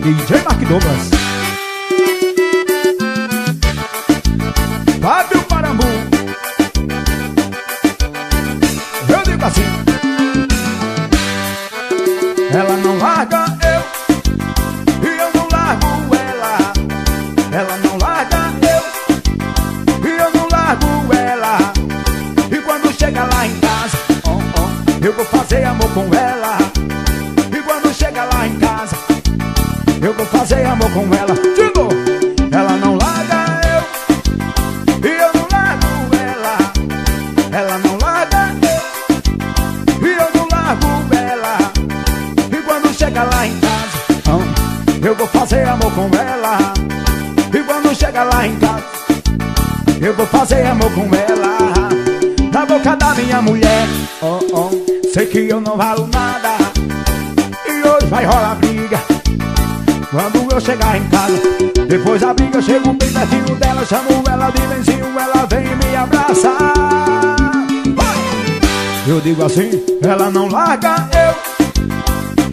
DJ Mark Douglas. Fábio Parambu. Eu digo assim: ela não larga eu e eu não largo ela. Ela não larga eu e eu não largo ela. E quando chega lá em casa, eu vou fazer amor com ela. E quando chega lá em casa, eu vou fazer amor com ela. De novo. Ela não larga eu e eu não largo ela. Ela não larga eu e eu não largo ela. E quando chega lá em casa, eu vou fazer amor com ela. E quando chega lá em casa, eu vou fazer amor com ela. Na boca da minha mulher, sei que eu não valo nada. E hoje vai rolar briga quando eu chegar em casa. Depois da briga eu chego bem pertinho dela, chamo ela de benzinho, ela vem me abraçar. Eu digo assim: ela não larga eu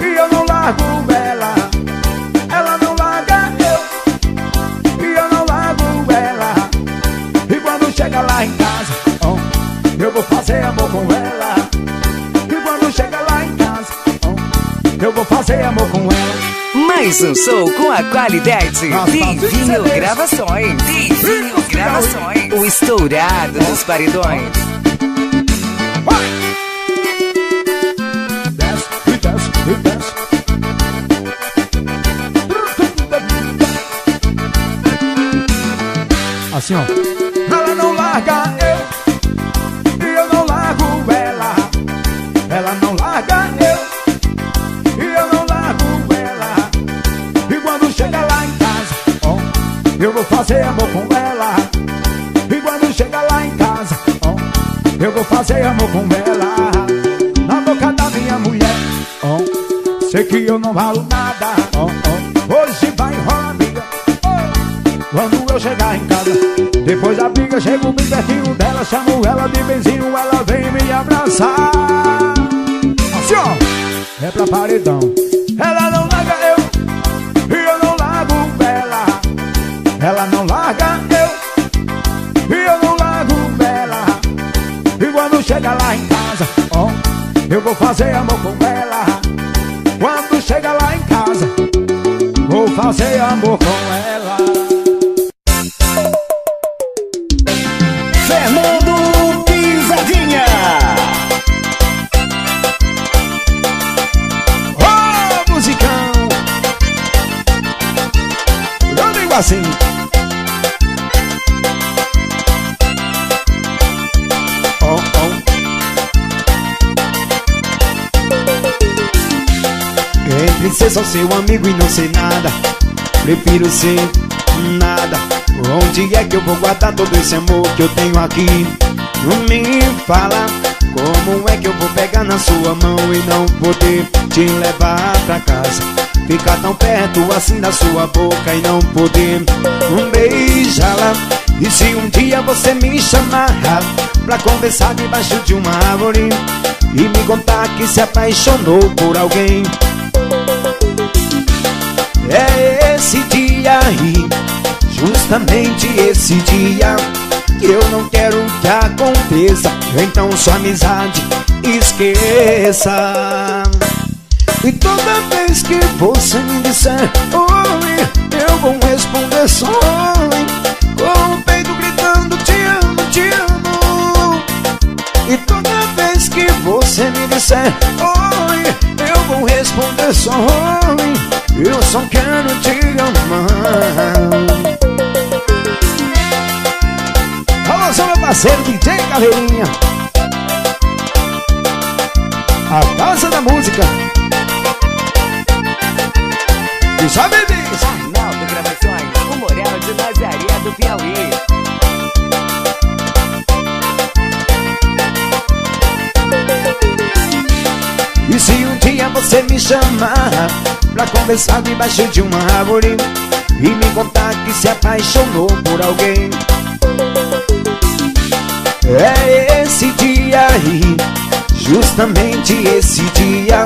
e eu não largo ela. Ela não larga eu e eu não largo ela. E quando chega lá em casa, eu vou fazer amor com ela. E quando chega lá em casa, eu vou fazer amor com ela. Mais um show com a qualidade Divinho Gravações. Divinho Gravações, o estourado dos paredões. Desce, desce, desce. Assim, ó. Ela não larga eu e eu não largo ela. Ela não larga eu e eu não largo ela. E quando chega lá em casa, eu vou fazer amor com ela. E quando chega lá em casa, eu vou fazer amor com ela. Na boca da minha mulher, sei que eu não valo nada. Hoje vai rolar briga quando eu chegar em casa. Depois da briga chego bem pertinho dela, chamo ela de benzinho, ela vem me abraçar. Assim, ó. É pra paredão. Ela não larga eu e eu não largo ela. Ela não larga eu e eu não largo ela. E quando chega lá em casa, eu vou fazer amor com ela. Quando chega lá em casa, vou fazer amor com ela. Fernando Pisadinha. Ô, musicão. Eu digo assim: Entre ser só seu amigo e não ser nada, prefiro ser nada. Onde é que eu vou guardar todo esse amor que eu tenho aqui? Não me fala como é que eu vou pegar na sua mão e não poder te levar pra casa. Ficar tão perto assim da sua boca e não poder beijá-la. E se um dia você me chamar pra conversar debaixo de uma árvore e me contar que se apaixonou por alguém, é esse dia aí, justamente esse dia, que eu não quero que aconteça. Então sua amizade esqueça. E toda vez que você me disser oi, eu vou responder só oi, com o peito gritando te amo, te amo. E toda vez que você me disser oi, eu vou responder só oi, eu só quero te amar. Alô, sou meu parceiro DJ Caveirinha, a casa da música. E só bebês. Arnaldo Gravações, o Morel de Nazaré do Piauí. E se um dia você me chamar pra conversar debaixo de uma árvore e me contar que se apaixonou por alguém, é esse dia aí, justamente esse dia,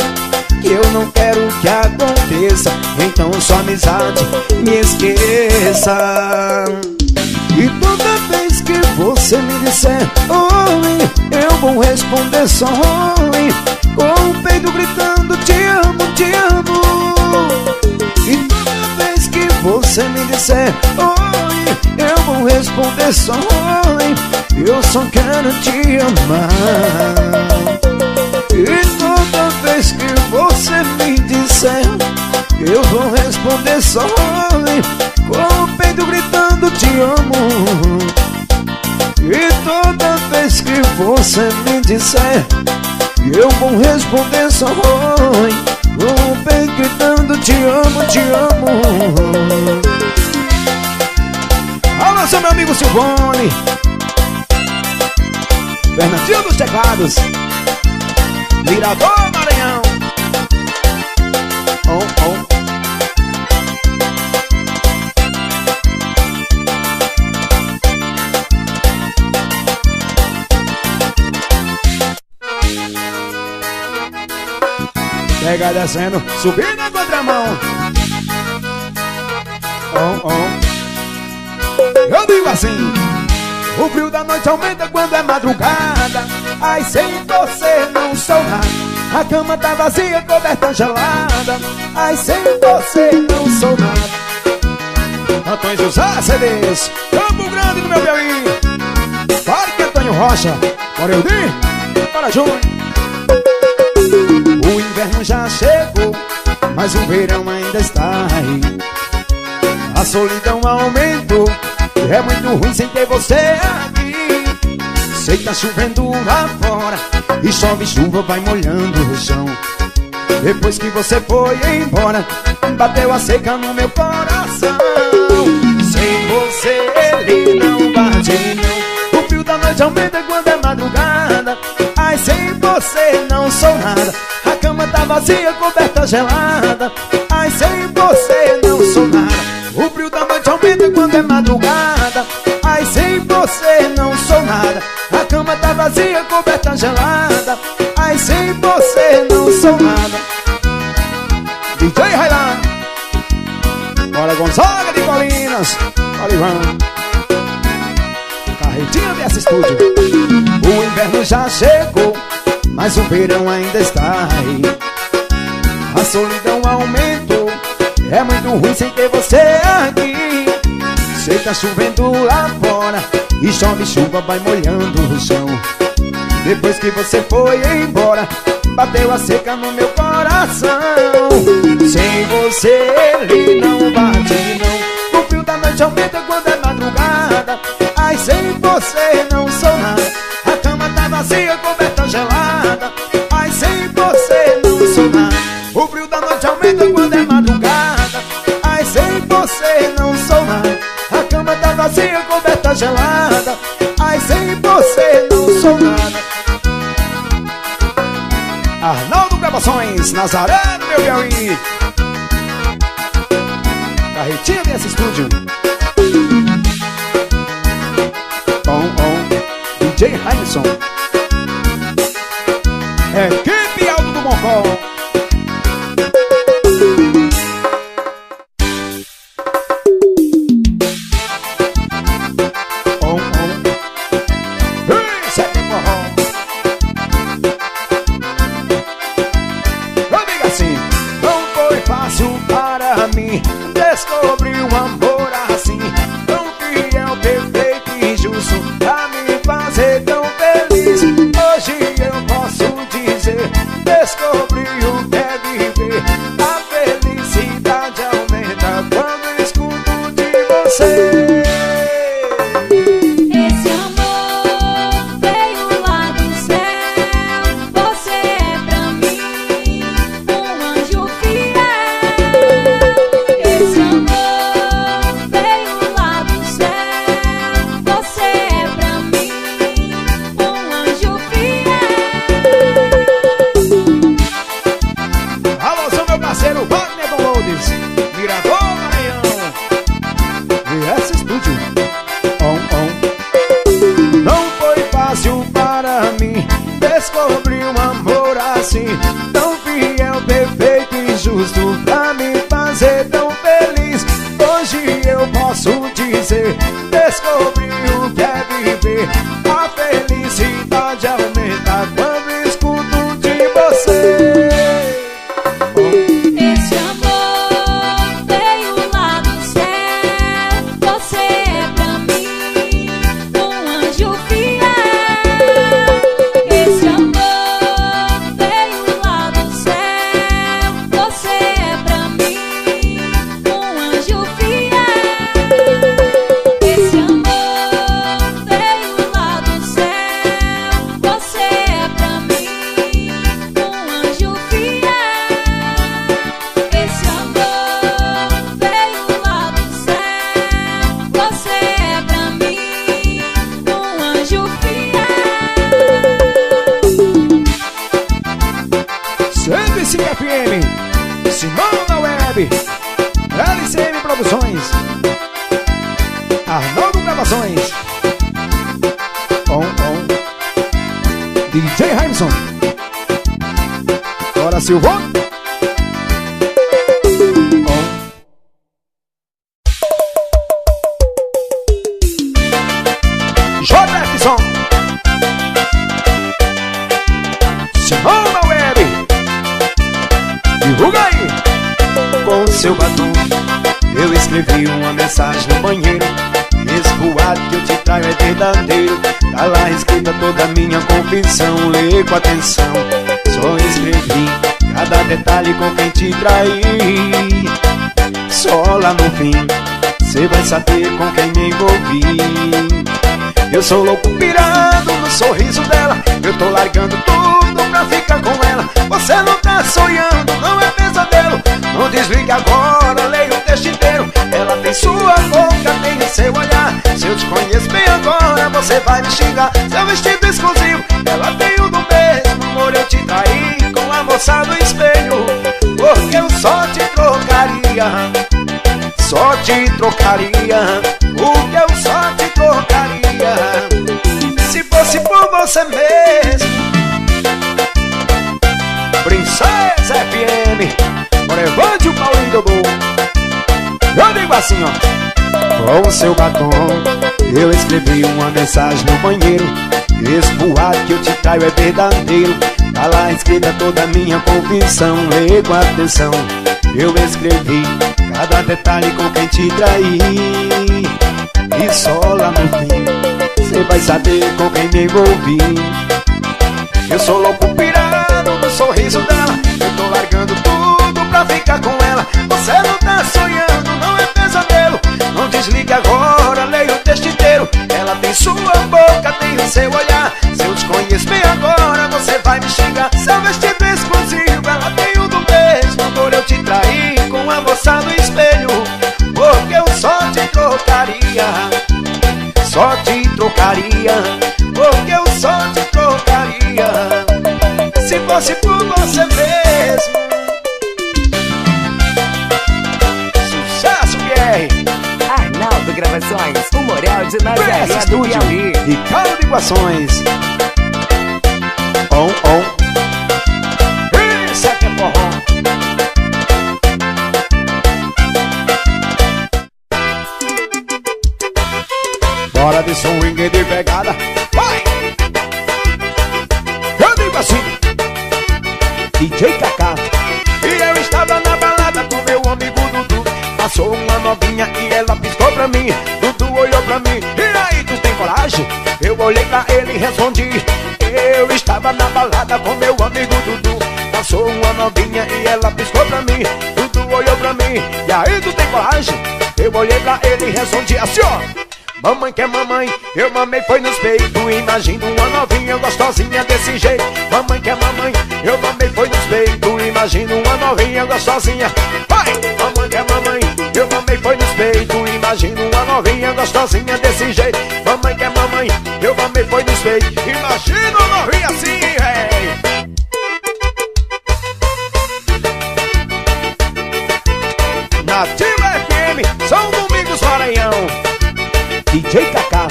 que eu não quero que aconteça. conheça, então sua amizade me esqueça. E toda vez que você me disser oi, eu vou responder só oi, com o peito gritando te amo, te amo. E toda vez que você me disser oi, eu vou responder só oi, eu só quero te amar. E toda vez que você me disser, eu vou responder só oi, com o peito gritando te amo. E toda vez que você me disser, eu vou responder só oi, com o peito gritando te amo, te amo. Alô, seu meu amigo Silvone, Fernandinho dos Teclados, Mirador Maranhão. Oh, oh. Pega descendo, subindo na contramão. Oh, oh. Eu digo assim: o frio da noite aumenta quando é madrugada. Ai, sem você não sou nada. A cama tá vazia, coberta gelada. Ai, sem você não sou nada. Antônio José CDs, Campo Grande no meu Piauí. Parque Antônio Rocha, bora Eudir, bora Júnior. O inverno já chegou, mas o verão ainda está aí. A solidão aumentou, é muito ruim sem ter você aqui. Sei que tá chovendo lá fora, e chove, chuva vai molhando o chão. Depois que você foi embora, bateu a seca no meu coração. Sem você ele não bate não. O frio da noite aumenta quando é madrugada. Ai, sem você não sou nada. A cama tá vazia, coberta gelada. Ai, sem você não sou nada. O frio da noite aumenta quando é madrugada. Ai, sem você não sou nada. A cama tá vazia, coberta gelada. Ai, sem você não sou nada. DJ Railan, bora Gonzaga de Colinas, Olivão, Carretinha desse estúdio. O inverno já chegou, mas o verão ainda está aí. A solidão aumentou, é muito ruim sem ter você aqui. Sei que tá chovendo lá fora, e chove, chuva vai molhando o chão. Depois que você foi embora, bateu a seca no meu coração. Sem você ele não bate não. O frio da noite aumenta quando é madrugada. Ai, sem você não sou nada. A cama tá vazia, coberta gelada. Ai, sem você não sou nada. O frio da noite aumenta quando é madrugada. Ai, sem você não sou nada. A cama tá vazia, coberta gelada. Ai, sem você não sou nada. Arnaldo Gravações, Nazaré no meu Piauí. Carretinha desse estúdio. DJ Raimson, equipe Alto do Mocó. Isso é que forró. Eu digo assim: não foi fácil para mim descobrir um amor assim, tão fiel, perfeito e justo, pra me fazer tão feliz. Hoje eu posso dizer, descobri o que é viver. A felicidade aumenta quando escuto de você. Esse amor veio lá do céu. Você é pra mim um anjo fiel. Esse amor veio lá do céu. Você é pra mim um anjo fiel. Alô, sou meu parceiro Wagner Downloads, Mirador Maranhão, e esse estúdio. Não foi fácil para mim descobrir um amor assim, tão fiel, perfeito e justo, pra me Web, LCM Produções, Arnaldo Gravações, DJ Harrison, Dora Silva, Jefferson, Simona Web, divulga aí. Com seu batom eu escrevi uma mensagem no banheiro. Esse boato que eu te traio é verdadeiro. Tá lá escrita toda a minha confissão. Lê com atenção, só escrevi cada detalhe com quem te traí. Só lá no fim cê vai saber com quem me envolvi. Eu sou louco pirado no sorriso dela. Eu tô largando tudo pra ficar com ela. Você não tá sonhando, não é pesadelo. Não desligue agora, leia o texto inteiro. Ela tem sua boca, tem o seu olhar. Se eu te conheço bem agora, você vai me xingar. Seu vestido exclusivo, ela tem o do mesmo. Amor, eu te traí com a moça do espelho. Porque eu só te trocaria, só te trocaria. Porque eu só te trocaria se fosse por você mesmo. Princesa FM, levante o Paulinho Dodô. Eu digo assim, ó. Com o seu batom eu escrevi uma mensagem no banheiro. Esse boato que eu te traio é verdadeiro. Tá lá escrita toda a minha confissão. Lê com atenção, eu escrevi cada detalhe com quem te traí. E só lá no fim cê vai saber com quem me envolvi. Eu sou louco pirado no sorriso dela. Eu tô largando tudo pra ficar com ela. Você não tá sonhando, não é pesadelo. Não desligue agora, leia o texto inteiro. Ela tem sua boca, tem o seu olhar. Se eu te conheço bem agora, você vai me xingar. Seu vestido exclusivo, ela tem o do mesmo. Amor, eu te traí com a moça do espelho. Porque eu só te trocaria, só te trocaria. Porque eu só te trocaria se fosse por você mesmo. Sucesso, Pierre! Arnaldo Gravações, o Moral de Nazaré do Piauí. Ricardo de Guações. Isso aqui é forró. Bora de swing de pegada. Vai! Eu digo assim, DJ Kaká. E eu estava na balada com meu amigo Dudu. Passou uma novinha e ela piscou pra mim. Dudu olhou pra mim, e aí, tu tem coragem? Eu olhei pra ele e respondi. Eu estava na balada com meu amigo Dudu. Passou uma novinha e ela piscou pra mim. Dudu olhou pra mim, e aí, tu tem coragem? Eu olhei pra ele e respondi assim, ó. Mamãe quer mamãe, eu mamei foi nos peitos. Imagina uma novinha gostosinha desse jeito. Mamãe quer mamãe, eu mamei foi nos peitos. Imagina uma novinha gostosinha. Vai! Mamãe quer mamãe, eu mamei foi nos peitos. Imagina uma novinha gostosinha desse jeito. Mamãe quer mamãe, eu mamei foi nos peitos. Imagina uma novinha assim, véi. Nativa FM, São Domingos, Maranhão. DJ Kaká.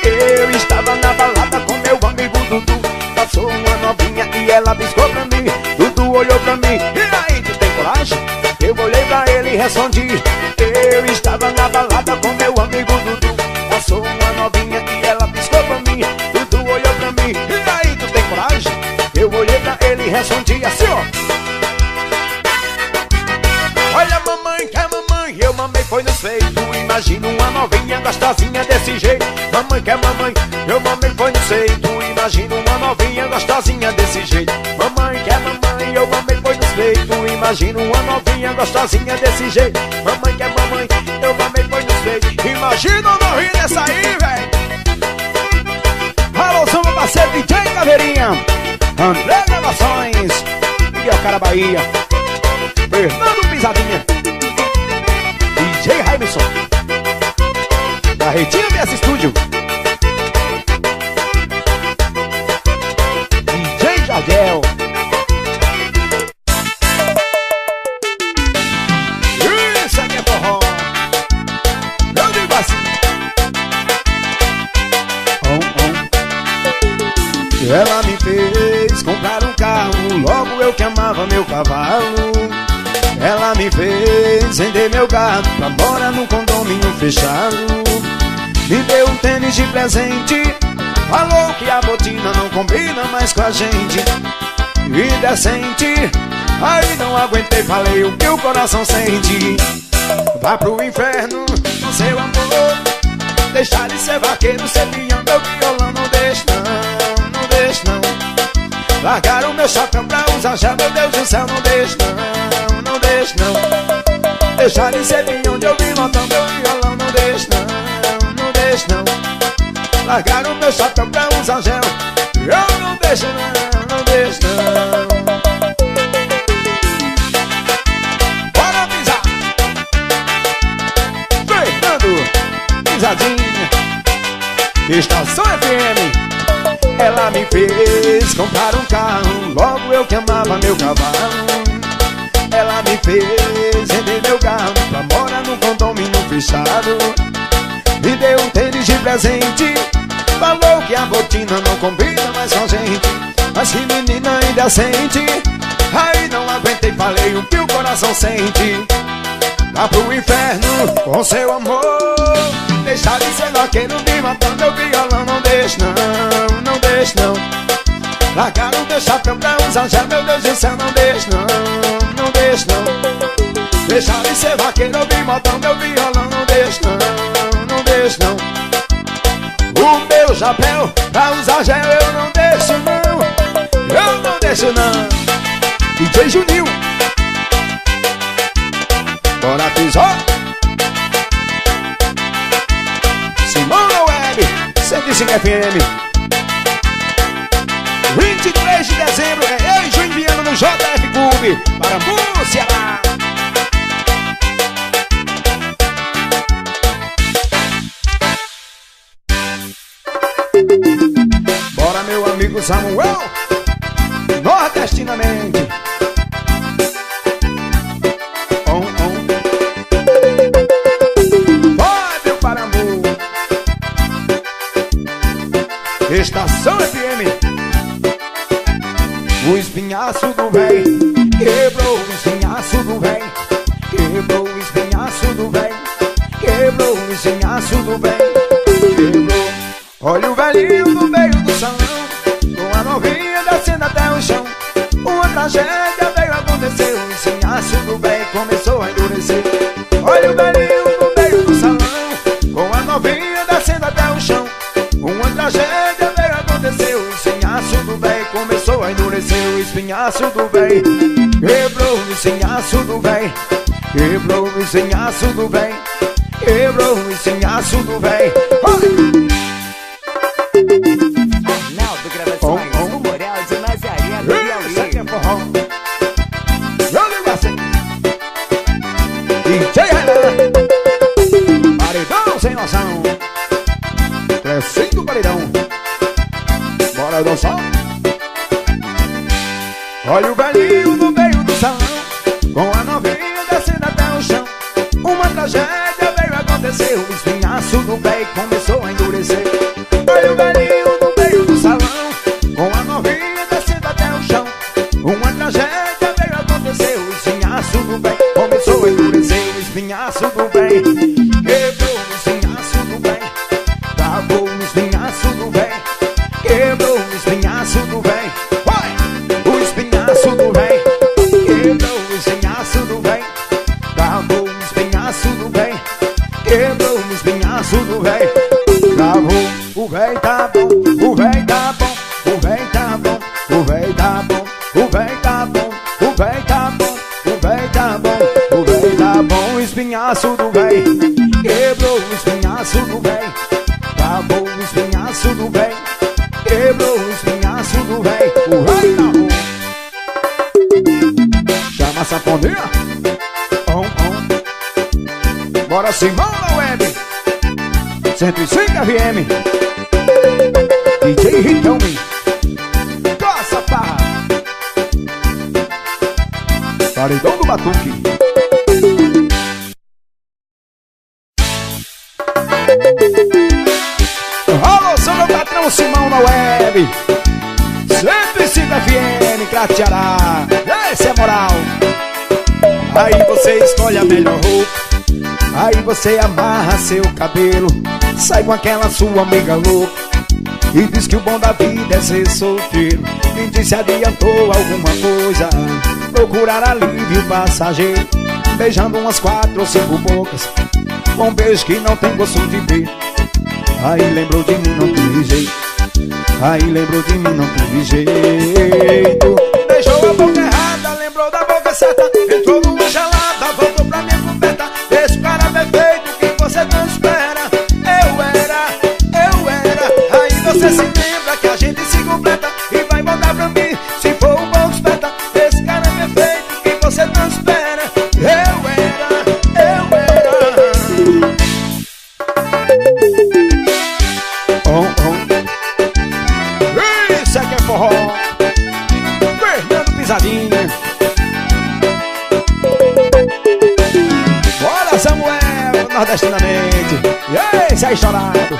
Eu estava na balada com meu amigo Dudu. Passou uma novinha e ela piscou pra mim. Dudu olhou pra mim, e aí, tu tem coragem? Eu olhei pra ele e respondi. Eu estava na balada com meu amigo Dudu. Passou uma novinha e ela piscou pra mim. Dudu olhou pra mim, e aí, tu tem coragem? Eu olhei pra ele e respondi assim, ó. Olha, mamãe quer mamãe, eu mamei foi nos peitos. Imagina uma novinha gostosinha desse jeito. Mamãe quer mamãe, eu mamei foi no peito. Imagina uma novinha gostosinha desse jeito. Mamãe quer mamãe, eu mamei foi nos peitos. Imagina uma novinha gostosinha desse jeito. Mamãe quer mamãe, eu mamei foi nos peitos. Imagina uma novinha dessa aí, velho. Alô, sou meu parceiro DJ Caveirinha, André Gravações, Miguel Cara Bahia, Fernando Pisadinha, DJ Harrison, da Retinha VS Studio, DJ Jardel. Ela me fez comprar um carro, logo eu que amava meu cavalo. Ela me fez vender meu gado pra morar num condomínio fechado. Me deu um tênis de presente, falou que a botina não combina mais com a gente. E decente, aí não aguentei, falei o que o coração sente. Vá pro inferno com seu amor, deixar de ser vaqueiro, ser pião, meu violão. Não deixe não, não deixe não. Largar o meu chapéu pra usar gel, meu Deus do céu. Não deixe não, não deixe não. Deixar de ser pião, de ouvir montão, meu violão. Não deixe não, não deixe não. Largar o meu chapéu pra usar gel, eu não deixo não, não deixo não. Bora pisar, Fernando, pisadinha, Estação FM. Ela me fez comprar um carro, logo eu que amava meu cavalo. Ela me fez vender meu carro pra morar num condomínio fechado. Me deu um tênis de presente, falou que a botina não combina mais com a gente. Mas que menina indecente, aí não aguentei, falei o que o coração sente. Vá pro inferno com seu amor, deixar de ser vaqueiro, me matando meu violão. Não deixe não, não deixe não. Largar o meu chapéu pra usar gel, meu Deus do céu. Não deixe não, não deixe não. Deixar de ser vaqueiro, me matando meu violão. Não deixe não, não deixe não. O meu chapéu pra usar gel, eu não deixo não, eu não deixo não. DJ Juninho, bora pisar. Simão na web, 105 FM. 23 de dezembro, é eu e Juninho Viana no JF Clube, Parambu, Ceará. Bora meu amigo Samuel, nordestinamente. Estação FM. O espinhaço do véi quebrou, o espinhaço do véi quebrou, o espinhaço do véi quebrou, o espinhaço do véi quebrou. Olha o velhinho no meio do salão, com a novinha descendo até o chão. Uma tragédia veio acontecer, o espinhaço do véi começou a endurecer. Olha o velhinho no meio do salão, com a novinha descendo até o chão. Uma tragédia veio acontecer, o espinhaço do véi começou a endurecer. O espinhaço do véi quebrou, o espinhaço do véi quebrou, o espinhaço do véi quebrou, o espinhaço do véi. Arnaldo Gravações, o Moral de Nazaré do Piauí. Isso aqui é forró. Eu ligo assim. DJ Renan, paredão sem noção, crescendo o paredão. Bora dançar. Olha o velhinho no meio do salão, com a novinha descendo até o chão. Uma tragédia veio acontecer, o espinhaço do véi começou a endurecer. Olha o velhinho no meio do salão, com a novinha descendo até o chão. Uma tragédia veio acontecer, o espinhaço do véi começou a endurecer. O espinhaço do véi quebrou, o espinhaço do véi travou, o espinhaço do véi quebrou, o espinhaço do véi. O espinhaço do véi quebrou, o espinhaço do véi travou, o espinhaço do véi quebrou, o espinhaço do véi travou. O véi tá bom, o véi tá bom, o véi tá bom, o véi tá bom, o véi tá bom, o véi tá bom, o véi tá bom, o véi tá bom. O espinhaço do véi quebrou, o espinhaço do véi travou, o espinhaço do véi quebrou, o espinhaço do véi. O véi tá bom. Chama a sanfoneira. Bora Simão na web, 105 FM. DJ Ritão-me, Coça Parra, paredão do Batuque. Alô, sou meu patrão Simão na web. Piratiará, esse é moral. Aí você escolhe a melhor roupa, aí você amarra seu cabelo, sai com aquela sua amiga louca e diz que o bom da vida é ser solteiro. E diz se adiantou alguma coisa, procurar alívio passageiro, beijando umas 4 ou 5 bocas, com um beijo que não tem gosto de beijo. Aí lembrou de mim, não teve jeito. Aí lembrou de mim, não teve jeito. Beijou a boca errada, lembrou da boca certa, entrou numa gelada, voltou pra minha coberta. Esse cara perfeito que você não espera, eu era. Aí você se lembra que a gente se completa e vai voltar pra mim se for um bom esperta. Esse cara perfeito que você não espera, eu era. Isso aqui é forró, Fernando Pisadinha. Bora, Samuel, nordestinamente. E esse aí chorado.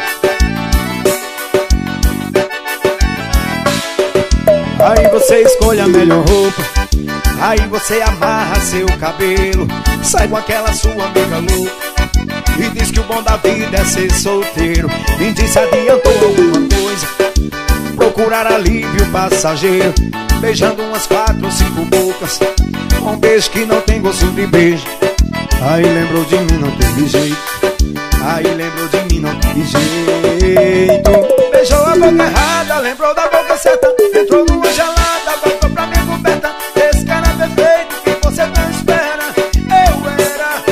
Aí você escolhe a melhor roupa, aí você amarra seu cabelo, sai com aquela sua amiga louca e diz que o bom da vida é ser solteiro. E diz se adiantou alguma coisa, procurar alívio passageiro, beijando umas 4 ou 5 bocas, com um beijo que não tem gosto de beijo. Aí lembrou de mim, não teve jeito. Aí lembrou de mim, não teve jeito. Beijou a boca errada, lembrou da boca certa, entrou numa gelada, voltou pra minha coberta. Esse cara perfeito que você não espera, eu era.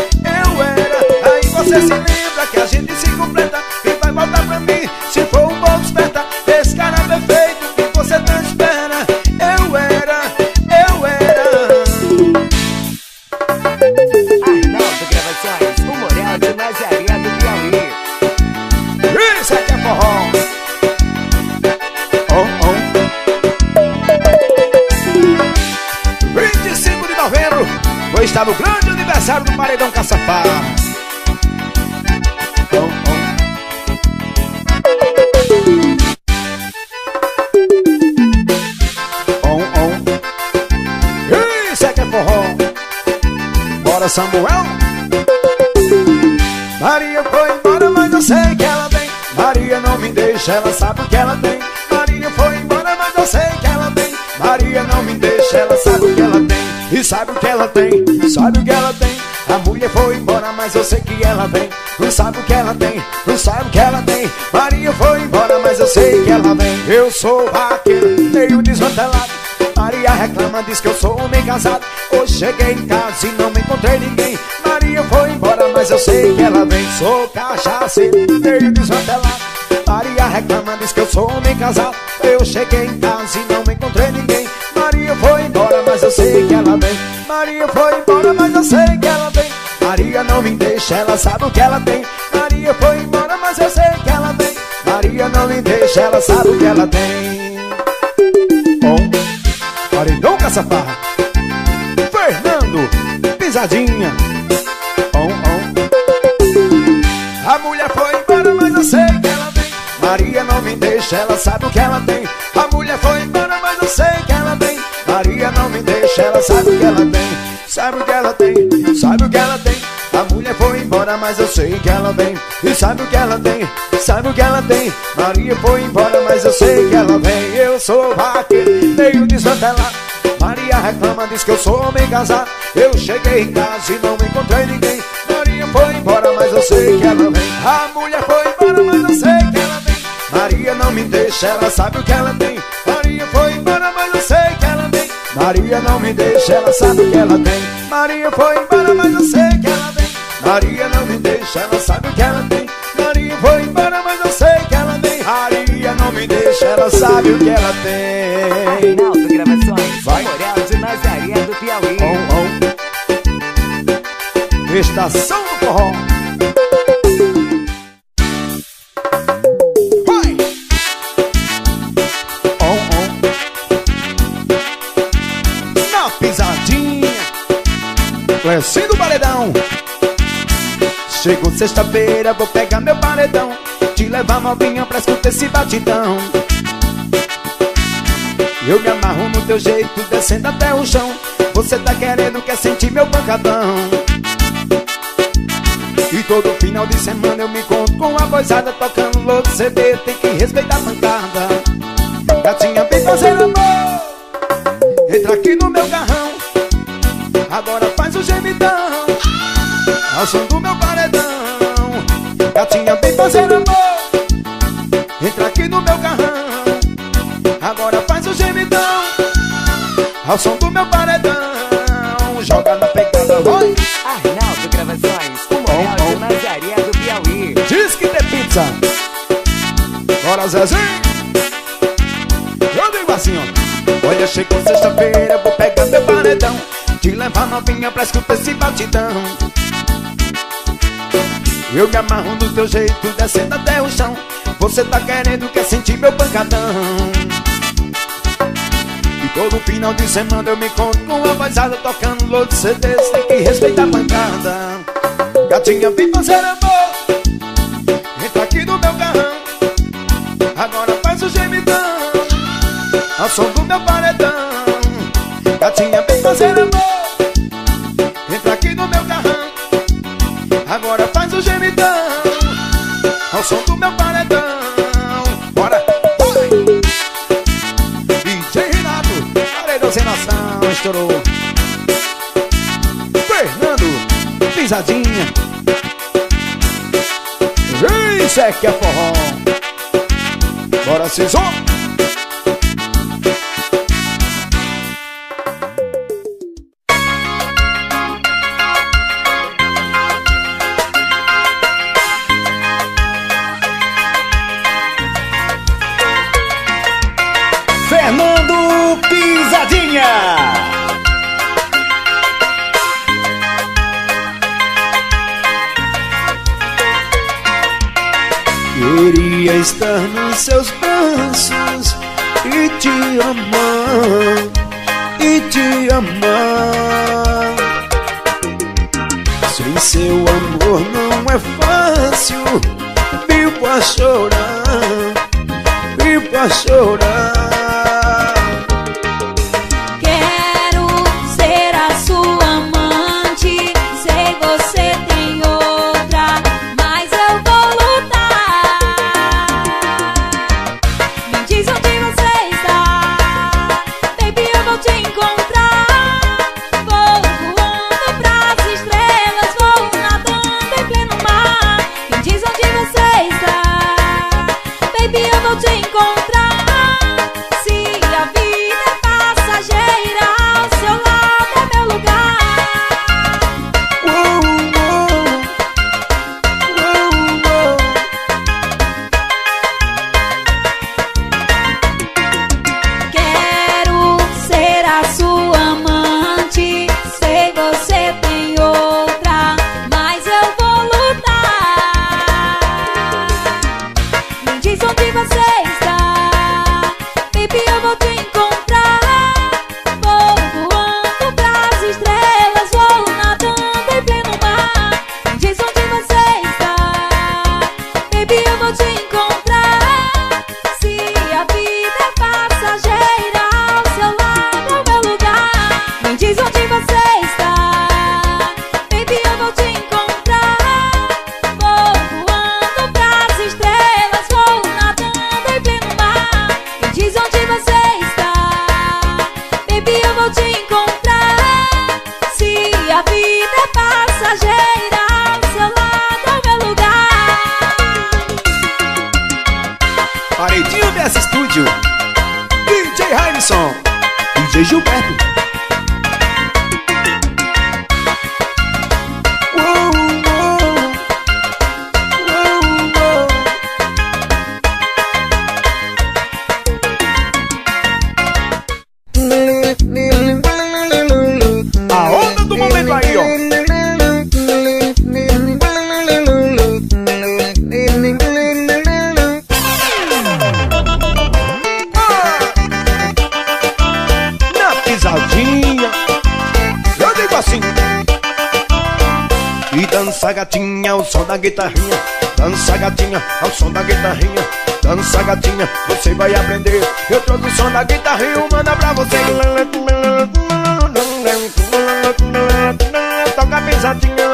Aí você se lembra que a gente se completa e vai voltar pra mim se for um bom esperta. Esse cara perfeito que você não espera, eu era. Arnaldo Gravações, o Moral de Nazaré do Piauí. Isso aqui é forró. 25 de novembro foi estar no grande aniversário do Paredão Caçapá. Isso aqui é forró. Bora, Samuel. Maria foi embora, mas eu sei que ela vem. Maria não me deixa, ela sabe o que ela tem. Maria foi embora, mas eu sei que ela vem. Maria não me deixa, ela sabe o que ela tem. E sabe o que ela tem, sabe o que ela tem. A mulher foi embora, mas eu sei que ela vem. Não sabe o que ela tem, não sabe o que ela tem. Maria foi embora, mas eu sei que ela vem. Eu sou vaqueiro, meio desmantelado. Maria reclama, diz que eu sou homem casado. Hoje cheguei em casa e não me encontrei ninguém. Maria foi embora, mas eu sei que ela vem. Sou cachaceiro, meio desmantelado. Maria reclama, diz que eu sou homem casado. Eu cheguei em casa e não me encontrei ninguém. Maria foi embora, mas eu sei que ela vem. Maria foi embora, mas eu sei que ela vem. Maria não me deixa, ela sabe o que ela tem. Maria foi embora, mas eu sei que ela vem. Maria não me deixa, ela sabe o que ela tem. Paredão Caçapá, Fernando Pisadinha. A mulher foi embora, mas eu sei que ela vem. Maria não me deixa, ela sabe o que ela tem. A mulher foi embora, mas eu sei que ela vem. Maria não me deixa, ela sabe o que ela tem. Sabe o que ela tem, sabe o que ela tem. A mulher foi embora, mas eu sei que ela vem. E sabe o que ela tem, sabe o que ela tem. Maria foi embora, mas eu sei que ela vem. Eu sou vaqueiro, meio desmantelado. Maria reclama, diz que eu sou homem casado. Eu cheguei em casa e não encontrei ninguém. Maria foi embora, mas eu sei que ela vem. A mulher foi embora, mas eu sei que ela vem. Maria não me deixa, ela sabe o que ela tem. Maria foi embora, mas eu sei que ela vem. Maria não me deixa, ela sabe o que ela tem. Maria foi embora, mas eu sei que ela vem. Maria não me deixa, ela sabe o que ela tem. Maria foi embora, mas eu sei que ela vem. Maria não me deixa, ela sabe o que ela tem. Arnaldo Gravações, Vai. o Moral de Nazaré do Piauí. Estação do Forró. Vai! Na pisadinha, Clecinho do Paredão. Chegou sexta-feira, vou pegar meu paredão, te levar novinha pra escutar esse batidão. Eu me amarro no teu jeito, descendo até o chão. Você tá querendo, quer sentir meu pancadão. E todo final de semana eu me encontro com a boizada tocando louco CD, tem que respeitar a pancada. Gatinha, vem fazer amor, entra aqui no meu carrão. Agora faz o gemidão ao som do meu paredão. Gatinha, vem fazer amor, entra aqui no meu carrão. Agora faz o gemidão ao som do meu paredão. Joga na pegada, vai. Arnaldo Gravações, o Moral de Nazaré do Piauí. Diz que tem pizza. Bora, Zezinho. Eu digo assim, ó. Olha, chegou sexta-feira, vou pegar meu paredão, te levar novinha pra escutar esse batidão. Eu me amarro no teu jeito, descendo até o chão. Você tá querendo, quer sentir meu pancadão. E todo final de semana eu me encontro com a voizada tocando louco CDs, tem que respeitar a pancada. Gatinha, vem fazer amor, entra aqui no meu carrão. Agora faz o gemidão ao som do meu paredão. Gatinha, vem fazer amor, entra aqui no meu carrão. Agora faz o gemidão ao som do meu paredão. Bora, vai! DJ Renato, paredão sem noção, estourou. Fernando, pisadinha. Isso é que é forró. Bora, Cisô. Fernando Pisadinha. Queria estar nos seus braços e te amar, e te amar. Sem seu amor não é fácil, vivo a chorar, vivo a chorar. Quero ser a sua amante, sei você tem outra, mas eu vou lutar. Me diz onde você está, baby, eu vou te encontrar. Vou voando pras estrelas, vou nadando em pleno mar. Me diz onde você está, baby, eu vou te encontrar. Paredinho desse estúdio, DJ Harrison, DJ Gilberto. A onda do momento aí, ó. Eu digo assim. E dança gatinha ao som da guitarrinha, dança gatinha ao som da guitarrinha, dança gatinha, você vai aprender. Eu trouxe o som da guitarra e manda pra você. Toca pisadinha,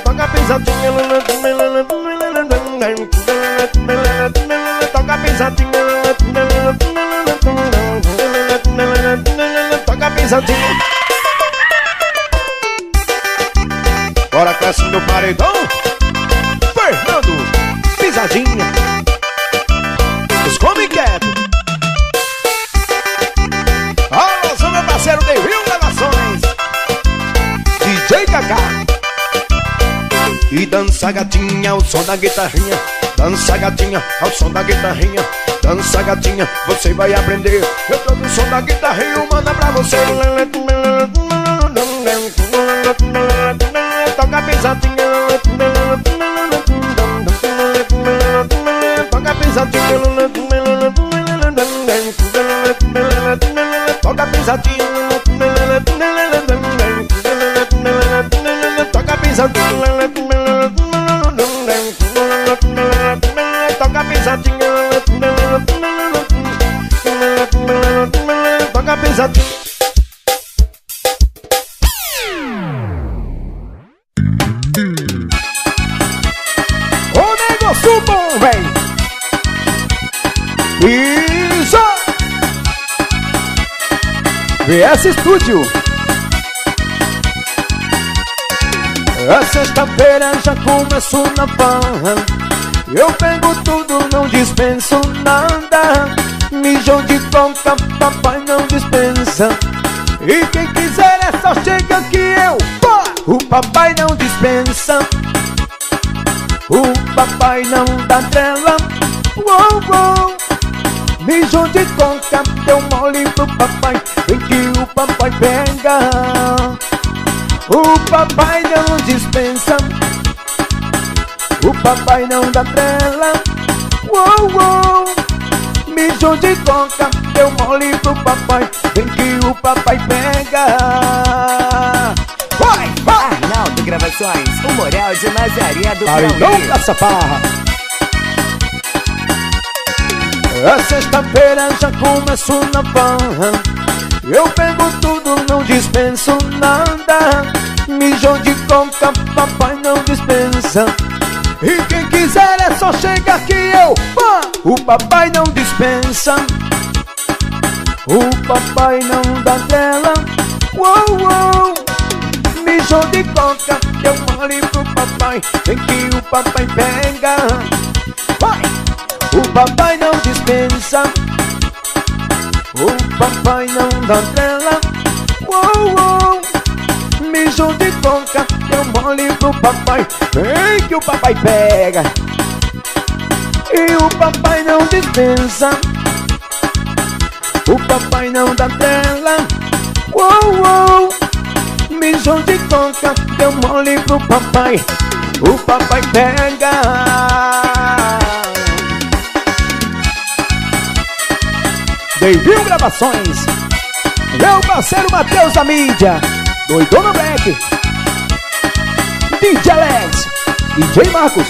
toca pisadinha, toca pisadinha, toca pisadinha. Bora cresce no paredão, Fernando, pisadinha. Os come quieto. Alô, sou meu parceiro Devil Gravações, DJ Kaká. E dança gatinha, o som da guitarrinha. Dança gatinha, ao som da guitarrinha. Dança gatinha, você vai aprender. Eu trouxe o som da guitarrinha e manda pra você. Toca pisadinha, toca pisadinha, toca pisadinha, toca pisadinha, toca pisadinha, toca pisadinha. O negócio bom, véi. Isso! VS Studio. A sexta-feira já começou na farra. Eu pego tudo, não dispenso nada. Mijão de coca, papai não dispensa. E quem quiser é só chega que eu. O papai não dispensa. O papai não dá trela. Uou, uou. Mijão de coca, deu mole pro papai. Vem que o papai pega. O papai não dispensa. O papai não dá trela. Uou, uou. Mijão de coca, deu mole pro papai. Vem que o papai pega. Vai, vai! Arnaldo Gravações, o Moral de Nazaré do Paredão Piauí. Caçaparra. A sexta-feira já começou na farra. Eu pego tudo, não dispenso nada. Mijão de coca, papai não dispensa. E quem quiser é só chegar que eu. O papai não dispensa. O papai não dá tela. Uou, uou. Mijão de coca, deu mole pro papai. Vem que o papai pega. Vai! O papai não dispensa. O papai não dá tela. Uou, uou. Mijão de coca, deu mole pro papai. Vem que o papai pega. E o papai não dispensa. O papai não dá tela. Uou, uou. Mijão de coca, deu mole pro papai. O papai pega. Devil Gravações. Meu parceiro Matheus da mídia. Doidona Black. DJ Alex. DJ Marcos.